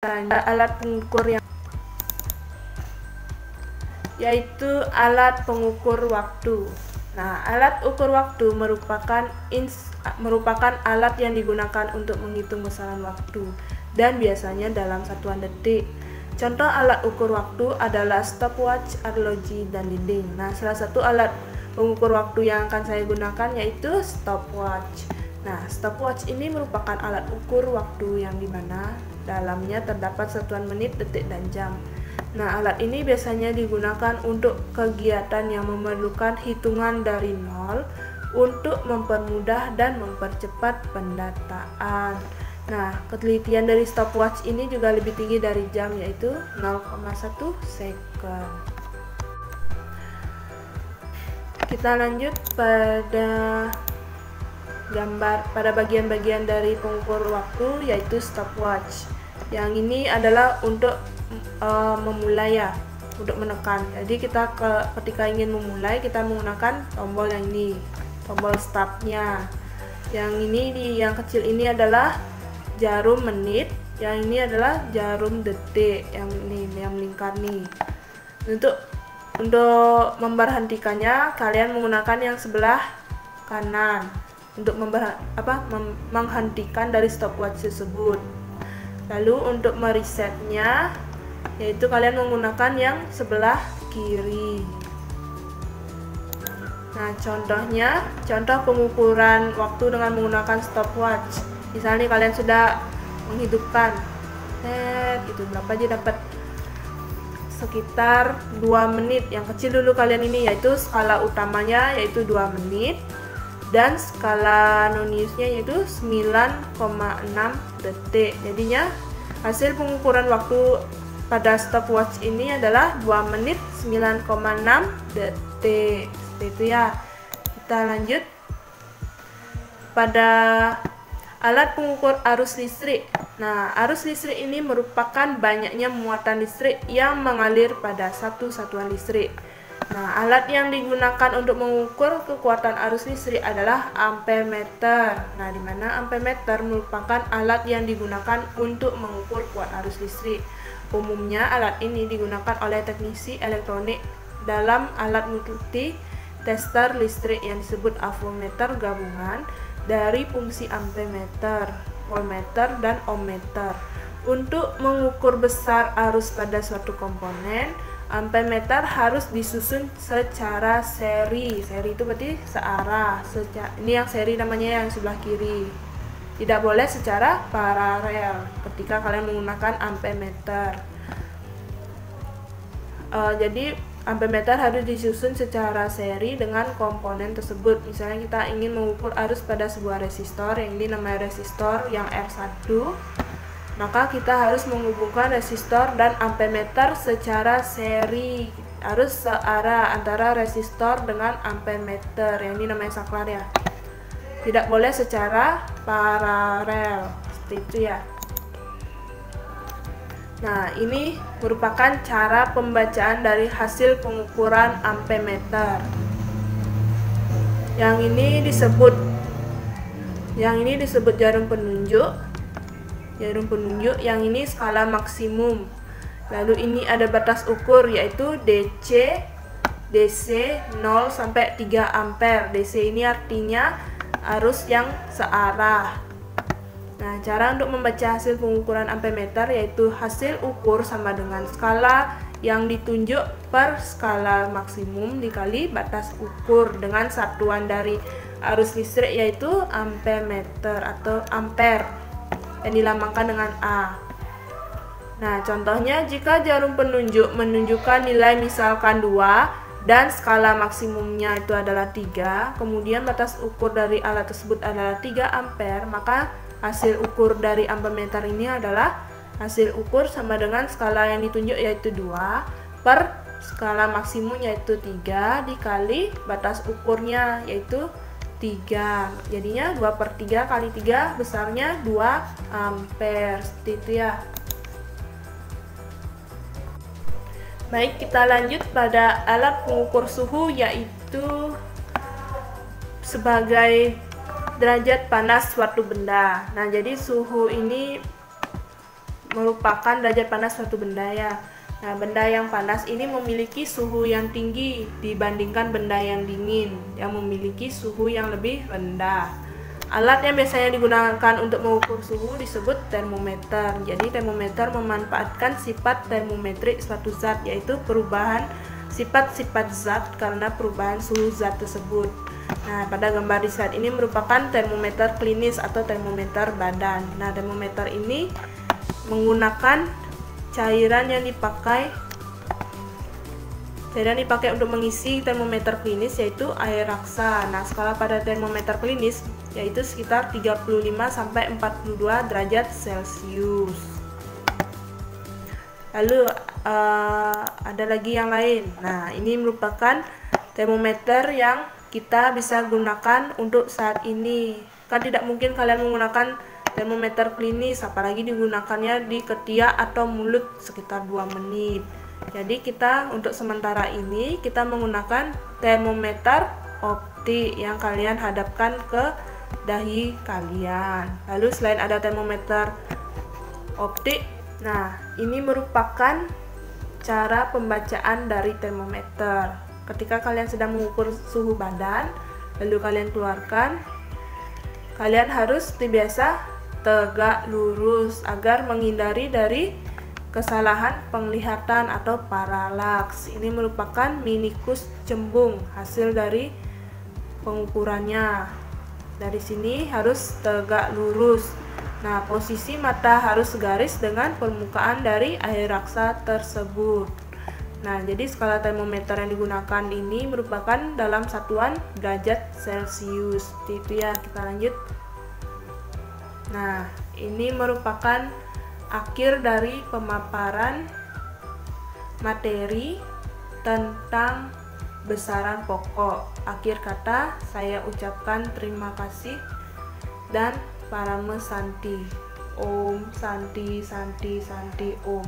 alat pengukur yang yaitu alat pengukur waktu. Nah, alat ukur waktu merupakan alat yang digunakan untuk menghitung besaran waktu dan biasanya dalam satuan detik. Contoh alat ukur waktu adalah stopwatch, arloji, dan dinding. Nah, salah satu alat pengukur waktu yang akan saya gunakan yaitu stopwatch. Nah, stopwatch ini merupakan alat ukur waktu yang dimana dalamnya terdapat satuan menit, detik, dan jam. Nah, alat ini biasanya digunakan untuk kegiatan yang memerlukan hitungan dari nol untuk mempermudah dan mempercepat pendataan. Nah, ketelitian dari stopwatch ini juga lebih tinggi dari jam, yaitu 0,1 second. Kita lanjut pada bagian-bagian dari pengukur waktu, yaitu stopwatch. Yang ini adalah untuk memulai ya, untuk menekan. Jadi kita ketika ingin memulai, kita menggunakan tombol yang ini, tombol startnya. Yang ini yang kecil ini adalah jarum menit, yang ini adalah jarum detik, yang ini yang melingkar nih. Untuk memberhentikannya, kalian menggunakan yang sebelah kanan untuk menghentikan dari stopwatch tersebut. Lalu untuk meresetnya, yaitu kalian menggunakan yang sebelah kiri. Nah, contoh pengukuran waktu dengan menggunakan stopwatch. Misalnya kalian sudah menghidupkan, itu berapa aja dapat sekitar 2 menit. Yang kecil dulu kalian ini, yaitu skala utamanya yaitu 2 menit dan skala noniusnya yaitu 9,6 detik. Jadinya hasil pengukuran waktu pada stopwatch ini adalah 2 menit 9,6 detik. Seperti itu ya. Kita lanjut pada alat pengukur arus listrik. Nah, arus listrik ini merupakan banyaknya muatan listrik yang mengalir pada satu satuan listrik. Nah, alat yang digunakan untuk mengukur kekuatan arus listrik adalah ampermeter. Nah, di mana ampermeter merupakan alat yang digunakan untuk mengukur kuat arus listrik. Umumnya alat ini digunakan oleh teknisi elektronik dalam alat multi tester listrik yang disebut avometer gabungan dari fungsi ampermeter, voltmeter, dan ohmmeter. Untuk mengukur besar arus pada suatu komponen, ampermeter harus disusun secara seri. Seri itu berarti searah. Ini yang seri namanya yang sebelah kiri. Tidak boleh secara paralel ketika kalian menggunakan ampermeter. Jadi ampermeter harus disusun secara seri dengan komponen tersebut. Misalnya kita ingin mengukur arus pada sebuah resistor, yang ini namanya resistor yang R1, maka kita harus menghubungkan resistor dan ampermeter secara seri. Harus searah antara resistor dengan ampermeter, yang ini namanya saklar ya. Tidak boleh secara paralel, seperti itu ya. Nah, ini merupakan cara pembacaan dari hasil pengukuran ampermeter. Yang ini disebut jarum penunjuk. Jarum penunjuk yang ini skala maksimum. Lalu ini ada batas ukur yaitu DC 0 sampai 3 ampere. DC ini artinya arus yang searah. Nah, cara untuk membaca hasil pengukuran ampermeter yaitu hasil ukur sama dengan skala yang ditunjuk per skala maksimum dikali batas ukur dengan satuan dari arus listrik yaitu ampermeter atau ampere yang dilambangkan dengan A. Nah, contohnya jika jarum penunjuk menunjukkan nilai misalkan 2 dan skala maksimumnya itu adalah 3, kemudian batas ukur dari alat tersebut adalah 3 ampere, maka hasil ukur dari ampermeter ini adalah hasil ukur sama dengan skala yang ditunjuk yaitu 2 per skala maksimum yaitu 3 dikali batas ukurnya yaitu 3. Jadinya 2/3 kali 3 besarnya 2 ampere. Seperti itu ya. Baik, kita lanjut pada alat pengukur suhu yaitu sebagai derajat panas suatu benda. Nah, jadi suhu ini merupakan derajat panas suatu benda ya. Nah, benda yang panas ini memiliki suhu yang tinggi dibandingkan benda yang dingin yang memiliki suhu yang lebih rendah. Alat yang biasanya digunakan untuk mengukur suhu disebut termometer. Jadi termometer memanfaatkan sifat termometrik suatu zat, yaitu perubahan sifat-sifat zat karena perubahan suhu zat tersebut. Nah, pada gambar di slide ini merupakan termometer klinis atau termometer badan. Nah, termometer ini menggunakan cairan yang dipakai untuk mengisi termometer klinis, yaitu air raksa. Nah, skala pada termometer klinis yaitu sekitar 35 sampai 42 derajat Celcius. Lalu ada lagi yang lain. Nah, ini merupakan termometer yang kita bisa gunakan untuk saat ini. Kan tidak mungkin kalian menggunakan termometer klinis, apalagi digunakannya di ketiak atau mulut sekitar 2 menit. Jadi kita untuk sementara ini kita menggunakan termometer optik yang kalian hadapkan ke dahi kalian. Lalu selain ada termometer optik, nah ini merupakan cara pembacaan dari termometer. Ketika kalian sedang mengukur suhu badan, lalu kalian keluarkan, kalian harus biasa tegak lurus agar menghindari dari kesalahan penglihatan atau paralaks. Ini merupakan minikus cembung hasil dari pengukurannya. Dari sini harus tegak lurus. Nah, posisi mata harus segaris dengan permukaan dari air raksa tersebut. Nah, jadi skala termometer yang digunakan ini merupakan dalam satuan derajat Celcius. Itu ya, kita lanjut. Nah, ini merupakan akhir dari pemaparan materi tentang besaran pokok. Akhir kata, saya ucapkan terima kasih dan Parama Santi. Om Santi Santi Santi Om.